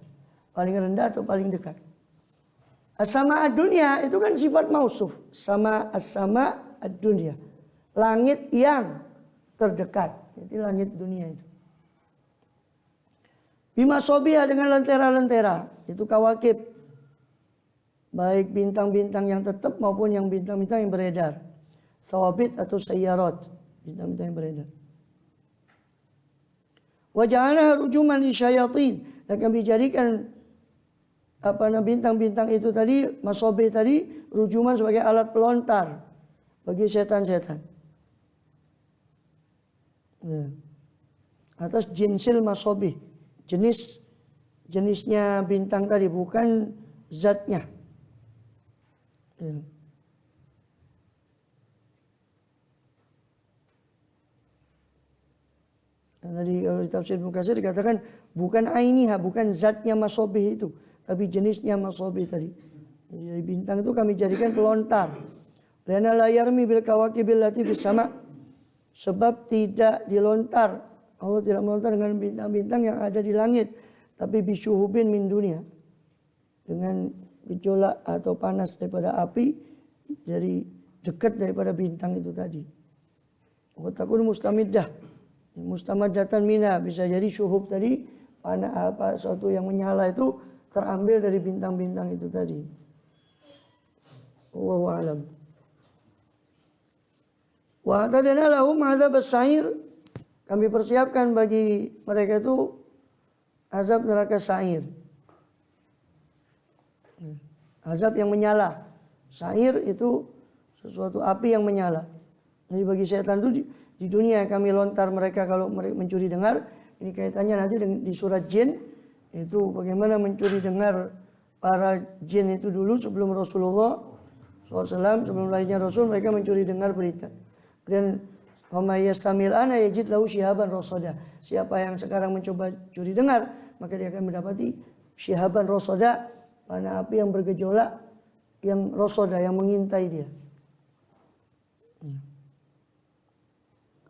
Paling rendah atau paling dekat. As-sama ad-dunya itu kan sifat mausuf. As-sama ad-dunya. Langit yang terdekat. Jadi langit dunia itu. Bima sobiha, dengan lentera-lentera. Itu kawakib. Baik bintang-bintang yang tetap maupun yang bintang-bintang yang beredar. Thawabit atau sayyarat. Bintang-bintang yang beredar. Waja'alna rujuman li syayatin, dan kami jadikan bintang-bintang itu tadi, masobih tadi, rujuman sebagai alat pelontar bagi setan-setan. Ya. Atas jinsil masobih, jenisnya bintang tadi, bukan zatnya. Ya. Karena kalau di tafsir Ibnu Katsir dikatakan bukan ainiha, bukan zatnya masobih itu, tapi jenisnya masobih tadi. Jadi dari bintang itu kami jadikan pelontar. Lana la yarmi bil kawakibil lati fis sama. Sebab tidak dilontar, Allah tidak melontar dengan bintang-bintang yang ada di langit, tapi bisyuhubin min dunia, dengan gejolak atau panas daripada api, dari dekat daripada bintang itu tadi. Wa takun mustamiddah. Mustamadatan mina, bisa jadi syuhub tadi, suatu yang menyala itu terambil dari bintang-bintang itu tadi. Wallahu a'lam. Wa atadana lahum adzab as-sa'ir, kami persiapkan bagi mereka itu azab neraka sa'ir. Azab yang menyala. Sa'ir itu sesuatu api yang menyala. Jadi bagi setan itu di dunia kami lontar mereka kalau mereka mencuri dengar. Ini kaitannya nanti di surat jin. Itu bagaimana mencuri dengar para jin itu dulu sebelum Rasulullah SAW, sebelum lahirnya Rasul, mereka mencuri dengar berita. Dan wama yastamil ana yajid lahu syihaban rasada. Siapa yang sekarang mencoba curi dengar, maka dia akan mendapati syihaban rasada, panah api yang bergejolak, yang rasada, yang mengintai dia.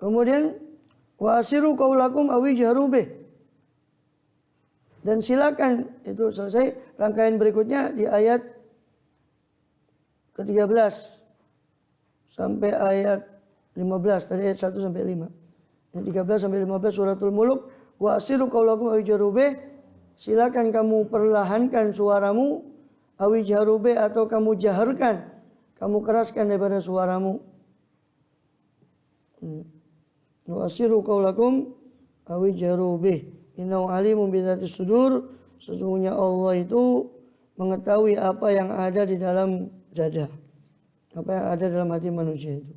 Kemudian wa asiru qaulakum aw ijharu bih. Dan silakan, itu selesai. Rangkaian berikutnya di ayat ke-13 sampai ayat 15, dari ayat 1 sampai 5. Ayat 13 sampai 15 suratul Mulk. Wa asiru qaulakum aw ijharu bih. Silakan kamu perlahankan suaramu, aw ijharu bih, atau kamu jaharkan, kamu keraskan daripada suaramu. Wa asiru qaulakum aw ijharu bih. Innahu alimun bidzati sudur. Sesungguhnya Allah itu mengetahui apa yang ada di dalam dada, apa yang ada dalam hati manusia itu.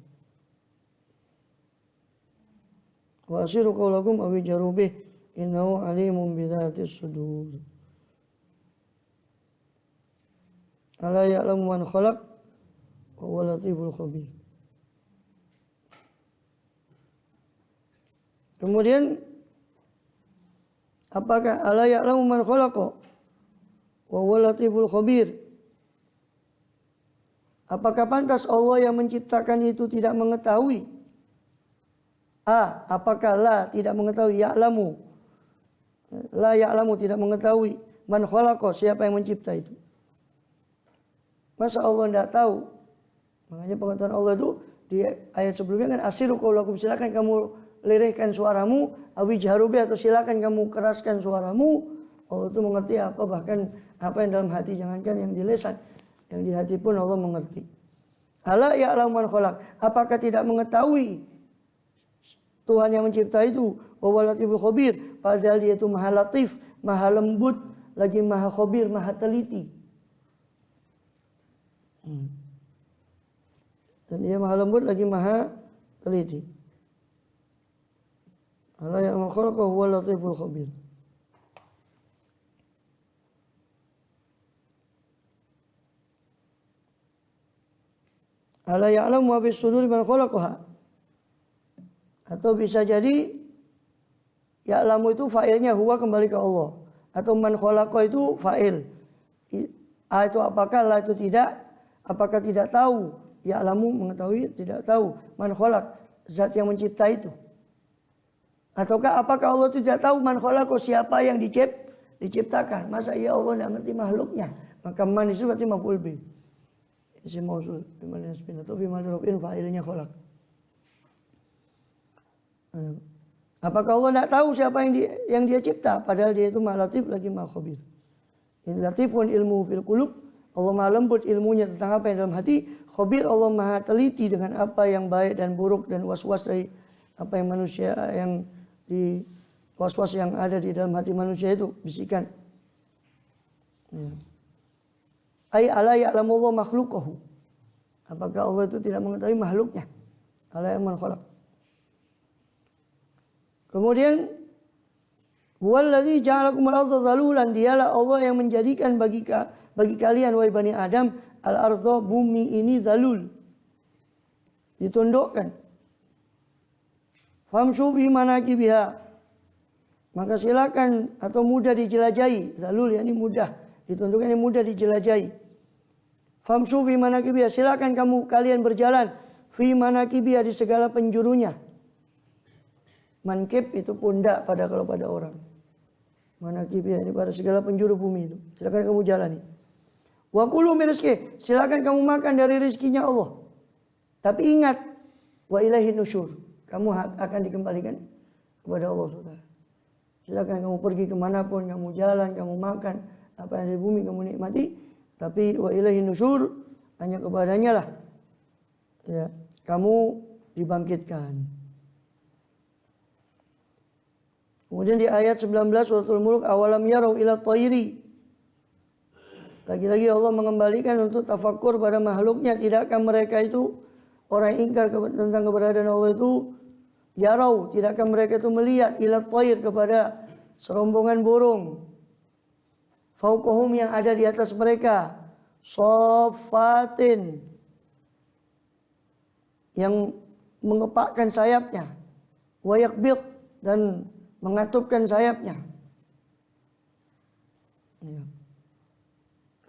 Wa asiru qaulakum aw ijharu bih. Innahu alimun bidzati sudur. Ala ya'lamu man khalaq wa huwa latiful khabir. Kemudian apakah ala ya'lamu man khalaqa wa huwa latiful khabir? Apakah pantas Allah yang menciptakan itu tidak mengetahui? Apakah la tidak mengetahui? Ya'lamu. La ya'lamu tidak mengetahui. Man khalaqa, siapa yang mencipta itu? Masa Allah tidak tahu? Makanya pengetahuan Allah itu di ayat sebelumnya kan asiru qaulakum, silakan kamu lirihkan suaramu, awi jaharubi, atau silakan kamu keraskan suaramu. Allah itu mengerti apa, bahkan apa yang dalam hati, jangankan yang di lisan, yang di hati pun Allah mengerti. Ala ya'lamu man khalaq, apakah tidak mengetahui Tuhan yang mencipta itu? Wa huwa latiful khabir, padahal dia itu maha latif, maha lembut, lagi maha khabir, maha teliti. Dan dia maha lembut lagi maha teliti. Allah yang khalaqa huwa latiful khabir. Ala ya'lamu ma fis suduri man khalaqaha. Atau bisa jadi ya'lamu itu fa'ilnya, huwa kembali ke Allah. Atau man khalaqa itu fa'il. Itu apakah, la itu tidak. Apakah tidak tahu? Ya'lamu mengetahui, tidak tahu. Man khalaq, zat yang mencipta itu. Ataukah apakah Allah tidak tahu man khalaqa, siapa yang diciptakan? Masa ya Allah tidak mengerti makhluknya? Maka man itu berarti maf'ul bih. Isim mausul biman yasbin atau biman rafin fa'ilnya khalaq. Apakah Allah tidak tahu siapa yang dia cipta? Padahal dia itu maha latif lagi maha khabir. Ini latifun ilmu fil qulub. Allah maha lembut ilmunya tentang apa yang dalam hati. Khabir, Allah maha teliti dengan apa yang baik dan buruk dan was-was dari apa yang manusia, yang di was-was yang ada di dalam hati manusia itu, bisikan. Ai ala ya'lamu Allah makhluqahu. Apakah Allah itu tidak mengetahui makhluknya? Ala man khalaq. Kemudian huwallazi ja'alakum al-ardha dhalulan, dialah Allah yang menjadikan bagi kalian wahai Bani Adam al-ardha, bumi ini dhalul, ditundukkan. Famshu fi manakibiha, maka silakan atau mudah dijelajahi. Dhalul yakni mudah, ditundukkan, ini mudah dijelajahi. Famshu fi manakibiha, silakan kalian berjalan fi manakibiha, di segala penjurunya. Mankib itu pundak kalau pada orang. Manakibiha ini pada segala penjuru bumi itu. Silakan kamu jalani. Wa kulu min rizqi, silakan kamu makan dari rezekinya Allah. Tapi ingat, wa ilaihin nusyur, kamu akan dikembalikan kepada Allah SWT. Silakan kamu pergi kemanapun, kamu jalan, kamu makan, apa yang ada di bumi kamu nikmati. Tapi wa ilaihin nusyur, hanya kepadanya lah ya kamu dibangkitkan. Kemudian di ayat 19 suratul Mulk, awalam yarau ila thairi. Lagi-lagi Allah mengembalikan untuk tafakur pada makhluknya. Tidakkah mereka itu orang ingkar tentang keberadaan Allah itu yarau, tidakkah mereka itu melihat ila thair kepada serombongan burung fauqahum yang ada di atas mereka, saffatin yang mengepakkan sayapnya, wa yakbid dan mengatupkan sayapnya. Ya.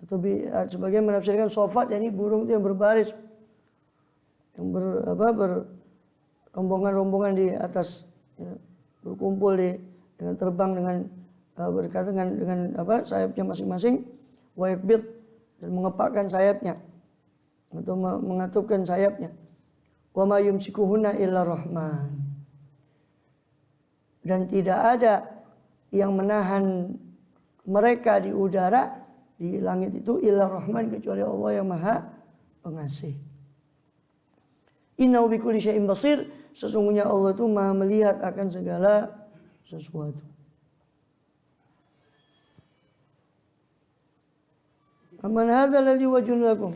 Atau sebagian menafsirkan sofat, yakni burung itu yang berbaris, yang rombongan-rombongan di atas, ya, berkumpul dengan terbang dengan berkata dengan sayapnya masing-masing, wa yakbid dan mengepakkan sayapnya atau mengatupkan sayapnya. Wa ma yumsikuhunna illa rahman. Dan tidak ada yang menahan mereka di udara, di langit itu illa rahman, kecuali Allah yang maha pengasih. Innahu bikulli syai'in basir, sesungguhnya Allah itu maha melihat akan segala sesuatu. Aman hadzal ladzi wajhun lakum.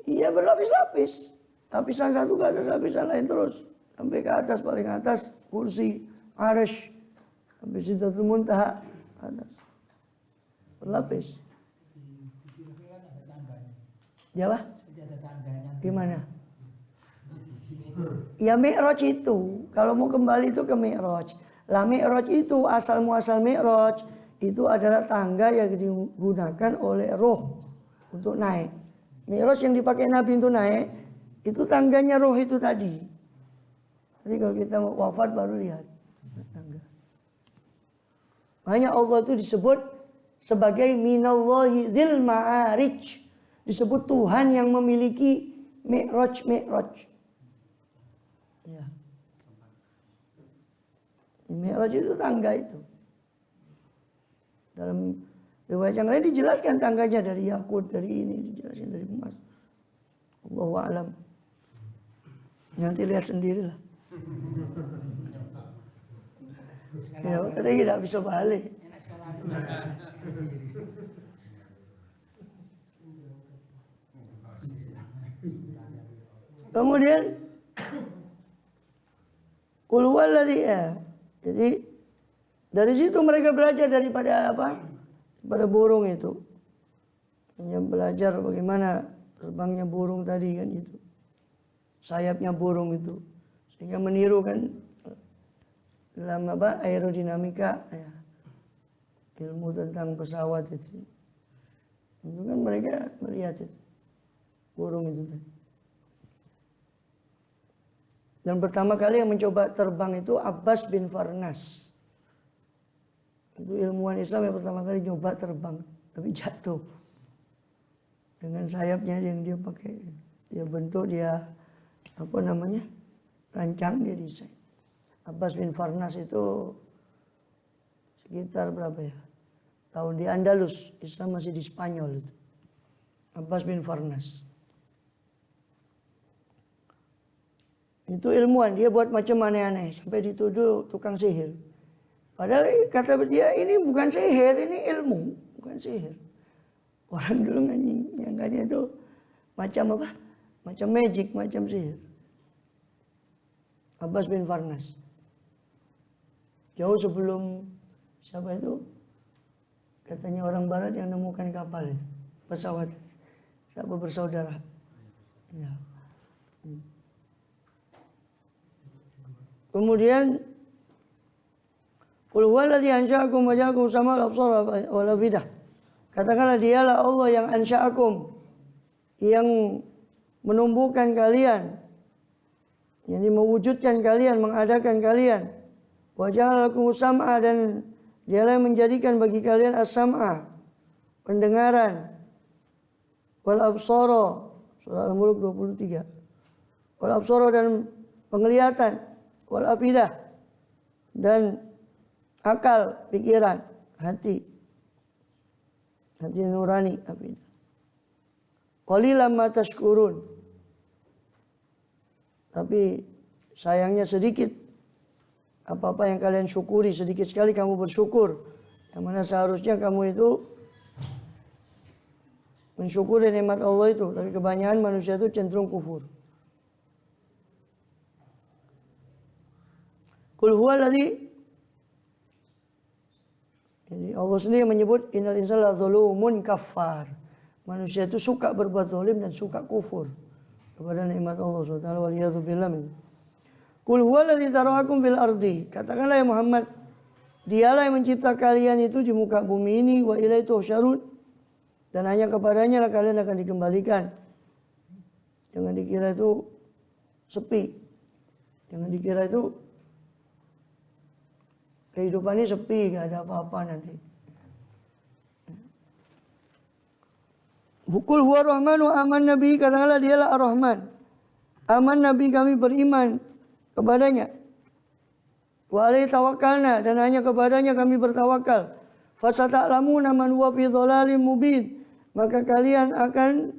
Iya, berlapis-lapis. Lapisan satu ke atas lapisan lain terus. Sampai ke atas, paling atas kursi, arsy, sampai Sidratul Muntaha atas. Berlapis. Ya, Pak? Gimana? Ya Mi'raj itu, kalau mau kembali itu ke Mi'raj. Lah Mi'raj itu asal muasal Mi'raj itu adalah tangga yang digunakan oleh roh untuk naik. Mi'raj yang dipakai Nabi untuk naik itu tangganya roh itu tadi. Jadi kalau kita mau wafat baru lihat tangga. Makanya Allah itu disebut sebagai minallahi dzil ma'arij. Disebut Tuhan yang memiliki Mi'raj. Ya. Mi'raj itu tangga itu. Dalam riwayat yang lain dijelaskan tangganya dari yakut, dari ini, dijelaskan dari emas. Allahu a'lam. Nanti lihat sendirilah. Ya, katanya tidak bisa balik. Kemudian qul huwallazi, jadi dari situ mereka belajar daripada pada burung itu. Hanya belajar bagaimana terbangnya burung tadi kan itu. Sayapnya burung itu. Sehingga meniru kan dalam aerodinamika, ya. Ilmu tentang pesawat itu. Itu kan mereka melihat itu. Burung itu tadi. Dan pertama kali yang mencoba terbang itu Abbas bin Farnas. Itu ilmuwan Islam yang pertama kali coba terbang, tapi jatuh. Dengan sayapnya yang dia pakai, dia bentuk, dia rancang, dia desain. Abbas bin Farnas itu sekitar berapa ya? Tahun di Andalus, Islam masih di Spanyol itu. Abbas bin Farnas. Itu ilmuwan, dia buat macam aneh-aneh sampai dituduh tukang sihir. Padahal kata dia ini bukan sihir, ini ilmu, bukan sihir. Orang dulu nyangkanya itu macam Macam magic, macam sihir. Abbas bin Farnas. Jauh sebelum siapa itu? Katanya orang barat yang nemukan kapal itu, pesawat. Siapa bersaudara? Ya. Kemudian qul huwallazi ansha'akum wa ja'alakum sam'a wal absara wal afidah. Katakanlah dialah Allah yang ansha'akum, yang menumbuhkan kalian, yang mewujudkan kalian, mengadakan kalian. Wa ja'alakum sam'a, dan dialah yang menjadikan bagi kalian as-sam'a, pendengaran, wal absara, surah Al-Mulk 23. Wal absara, dan penglihatan, wal afidah, dan akal, pikiran, hati nurani, afidah. Qalilan ma tashkurun. Tapi sayangnya sedikit apa-apa yang kalian syukuri, sedikit sekali kamu bersyukur. Yang mana seharusnya kamu itu mensyukuri nikmat Allah itu, tapi kebanyakan manusia itu cenderung kufur. Qul huwallazi, ini Allah sendiri menyebut innal insana ladzalumun kafar. Manusia itu suka berbuat zalim dan suka kufur kepada nikmat Allah SWT. Waliyadzubillah min. Qul huwallazi tarakakum fil ardi. Katakanlah ya Muhammad, dialah yang mencipta kalian itu di muka bumi ini, wa ilaihi tuhsyarun, dan hanya kepadanya lah kalian akan dikembalikan. Jangan dikira itu sepi. Jangan dikira itu kehidupan ini sepi, gak ada apa-apa nanti. Qul huwa rahmanu aman nabi, katakanlah dialah ar-Rahman. Aman nabi, kami beriman kepadanya. Wa alaihi tawakkalna, dan hanya kepadanya kami bertawakal. Fasata'lamuna man huwa fi dhalalim mubin, maka kalian akan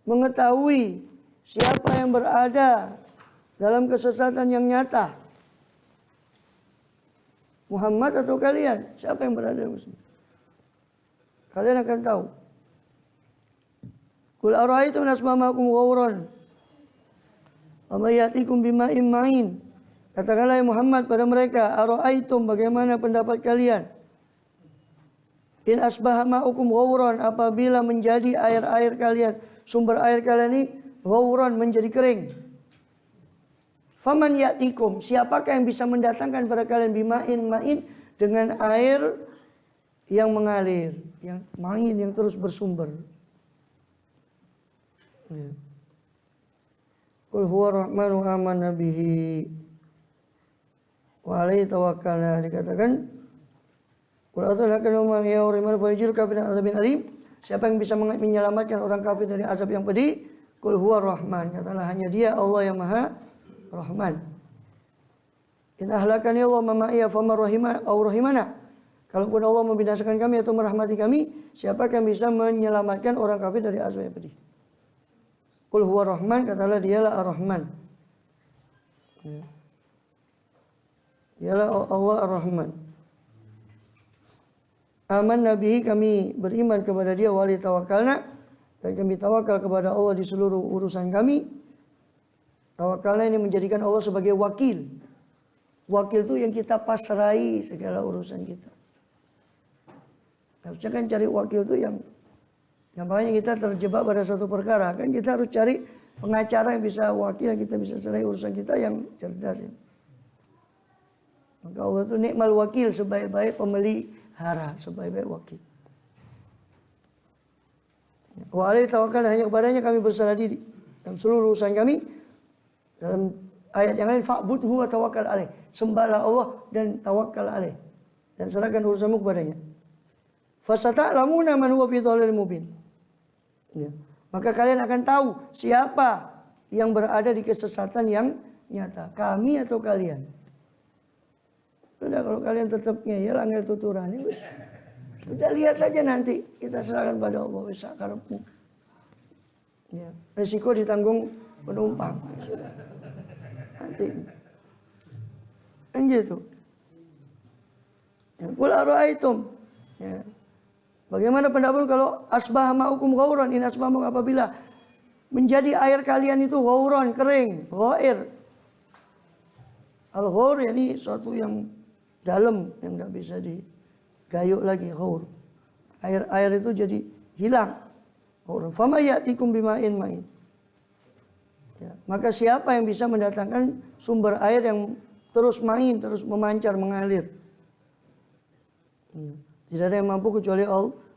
mengetahui siapa yang berada dalam kesesatan yang nyata. Muhammad atau kalian? Siapa yang berada di sini? Kalian akan tahu. Qul ara'aytum asma'akum ghawran wa may ya'tikum bima'in ma'in. Katakanlah ya Muhammad pada mereka, ara'aytum, bagaimana pendapat kalian? In asbaha ma'ukum ghawran, apabila menjadi air-air kalian, sumber air kalian ini ghawran, menjadi kering. Faman ya'tikum, siapakah yang bisa mendatangkan pada kalian bima'in ma'in, dengan air yang mengalir, yang ma'in, yang terus bersumber. Qul huwa rahmanu amanna bihi wa alaihi tawakkalna, dikatakan qul atallakal man yawriman fajir kafir azabin alim, siapa yang bisa menyelamatkan orang kafir dari azab yang pedih? Qul huwa rahman, katalah hanya dia Allah yang maha Rahman. In ahlakani Allah ma'iyya faman rahimana aw rahimana. Kalaupun Allah membinasakan kami atau merahmati kami, siapa yang bisa menyelamatkan orang kafir dari azab yang pedih? Qul huwa rahman, katalah dialah ar-Rahman. Dialah Allah ar-Rahman. Aman nabi, kami beriman kepada dia, wali tawakkalna, dan kami tawakal kepada Allah di seluruh urusan kami. Tawakalnya ini menjadikan Allah sebagai wakil. Wakil itu yang kita pasrai segala urusan kita. Harusnya kan cari wakil itu yang makanya kita terjebak pada satu perkara. Kan kita harus cari pengacara yang bisa wakil, yang kita bisa serai urusan kita, yang cerdas. Maka Allah itu nikmal wakil, sebaik-baik pemelihara, sebaik-baik wakil. Wa alaihi tawakkalna, hanya kepadanya kami berserah diri dalam seluruh urusan kami. Dalam ayat yang lain, fa'budhu wa tawakkal alaih, sembahlah Allah dan tawakal alaih, dan serahkan urusanmu kepadanya. Fasata'lamuna man huwa fi dhalalin mubin. Ya. Maka kalian akan tahu siapa yang berada di kesesatan yang nyata, kami atau kalian. Sudah, kalau kalian tetap ngeyel angel tuturan, sudah lihat saja nanti, kita serahkan pada Allah, bisa karepmu. Ya, risiko ditanggung penumpang. Nanti kan gitu. Ya, qul ara'aytum, ya. Bagaimana pendapat kalau asbah ma'ukum ghauran, in asbah, apabila menjadi air kalian itu ghauran, kering, ghair. Al-ghaur ini suatu yang dalam, yang enggak bisa digayuk lagi, ghaur. Air itu jadi hilang. Ghaur. Fama ya'tikum bima'in ma'in. Ya, maka siapa yang bisa mendatangkan sumber air yang terus main, terus memancar, mengalir? Tidak ada yang mampu kecuali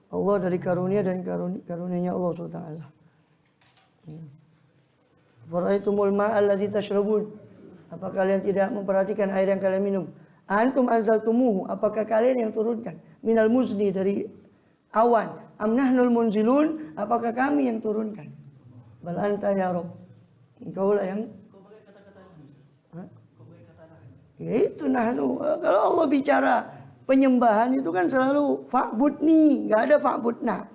Allah dari karunia dan karunia-Nya Allah SWT. Faraitumul ma'al ladzi tashrabun. Apa kalian tidak memperhatikan air yang kalian minum? Antum anzaltumuhu, apakah kalian yang turunkan? Minal muzni, dari awan. Am nahnul munzilun, apakah kami yang turunkan? Bal anta ya Rabb. Engkau lah yang ya itu nahnu. Kalau Allah bicara penyembahan itu kan selalu fa'budni, enggak ada fa'budna.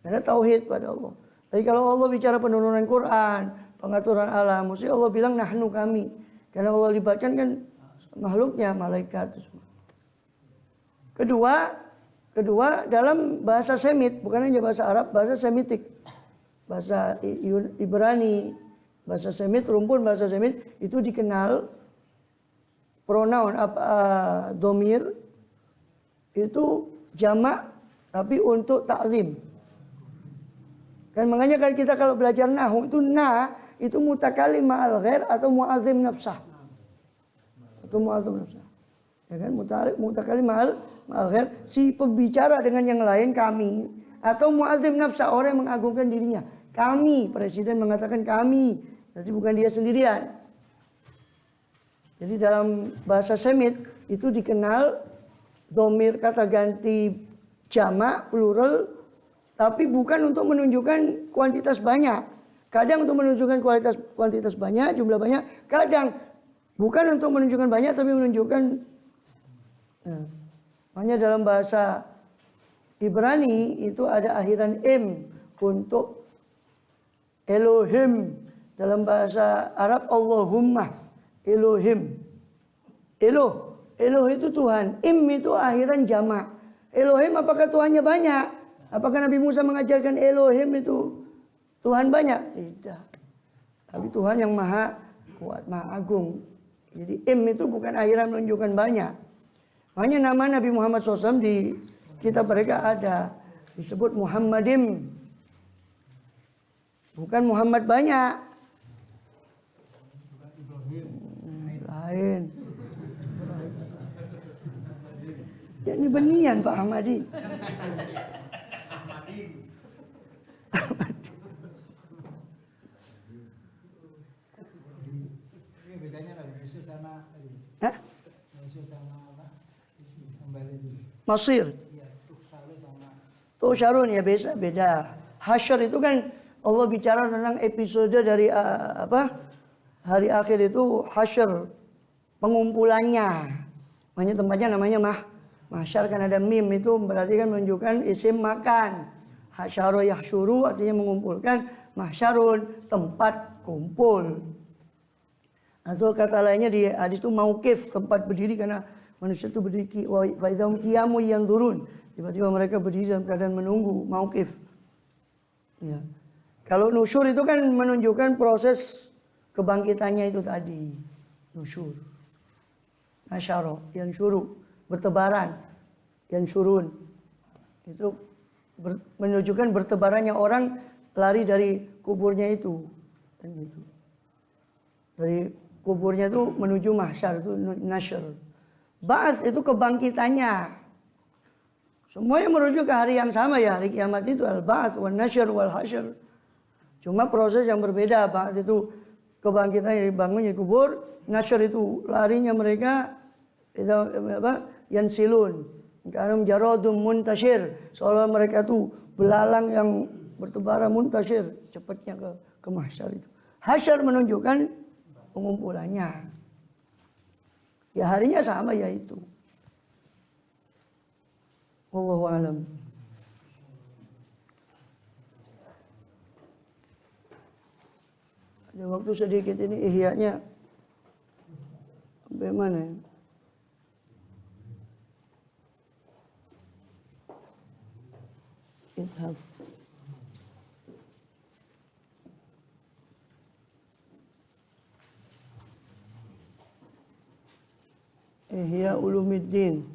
Karena tauhid pada Allah. Tapi kalau Allah bicara penurunan Quran, pengaturan alam, mesti Allah bilang nahnu kami. Karena Allah libatkan kan makhluknya, malaikat. Kedua dalam bahasa Semit, bukan hanya bahasa Arab, bahasa Semitik. Bahasa Ibrani, bahasa Semit, rumpun bahasa Semit itu dikenal pronoun domir itu jamak tapi untuk ta'zim. Kan makanya kan kita kalau belajar nahwu itu itu mutakalim ma'al ghair atau mu'azzim nafsah. Atau mu'azzim nafsah. Ya kan mutakalim ma'al ghair, si pembicara dengan yang lain kami, atau mu'azzim nafsah, orang yang mengagungkan dirinya. Kami, presiden mengatakan kami, jadi bukan dia sendirian. Jadi dalam bahasa Semit itu dikenal domir kata ganti jamak plural, tapi bukan untuk menunjukkan kuantitas banyak. Kadang untuk menunjukkan kuantitas banyak, jumlah banyak. Kadang bukan untuk menunjukkan banyak, tapi menunjukkan. Makanya dalam bahasa Ibrani itu ada akhiran im untuk Elohim. Dalam bahasa Arab Allahumma, Elohim. Eloh itu Tuhan. Im itu akhiran jamak. Elohim apakah Tuhannya banyak? Apakah Nabi Musa mengajarkan Elohim itu Tuhan banyak? Tidak. Tapi Tuhan yang maha kuat, maha agung. Jadi im itu bukan akhiran menunjukkan banyak. Makanya nama Nabi Muhammad SAW di kitab mereka ada. Disebut Muhammadim. Bukan Muhammad banyak. Lain. Ya, ini benian Pak Ahmadi. Ini bedanya apa? Yesus sama Hah? Yesus sama apa? Kembali dulu. Masir. Iya, Tuksarun sama Tusyarun ya beda. Hasyr itu kan Allah bicara tentang episode dari hari akhir itu hasyr, pengumpulannya. Makanya tempatnya namanya mahsyar, kan ada mim itu berarti kan menunjukkan isim makan. Hasyara yahsyuru artinya mengumpulkan, mahsyarun tempat kumpul. Atau kata lainnya di hadis itu mauqif, tempat berdiri, karena manusia itu berdiri wa faizahum qiyamu yanzurun. Tiba-tiba mereka berdiri dalam keadaan menunggu, mauqif. Ya. Kalau nusyur itu kan menunjukkan proses kebangkitannya itu tadi. Nusyur. Nasyara, yansyuru, bertebaran. Yansyurun. Itu menunjukkan bertebarannya orang lari dari kuburnya itu. Dan gitu. Dari kuburnya itu menuju mahsyar itu nasyr. Ba'ats itu kebangkitannya. Semuanya merujuk ke hari yang sama ya, hari kiamat itu al-ba'ats wan nasyr wal hasyr. Cuma proses yang berbeda. Ba'ats itu kebangkitan dari bangunnya kubur, nasyr itu larinya mereka itu yansilun. Karena jaradum muntasyir, seolah mereka itu belalang yang bertebaran muntasyir, cepatnya ke mahsyar itu. Hasyar menunjukkan pengumpulannya. Ya harinya sama yaitu. Wallahu a'lam. Ada waktu sedikit ini ihya'nya sampai mana ya? Ithaf. Ihya Ulumuddin.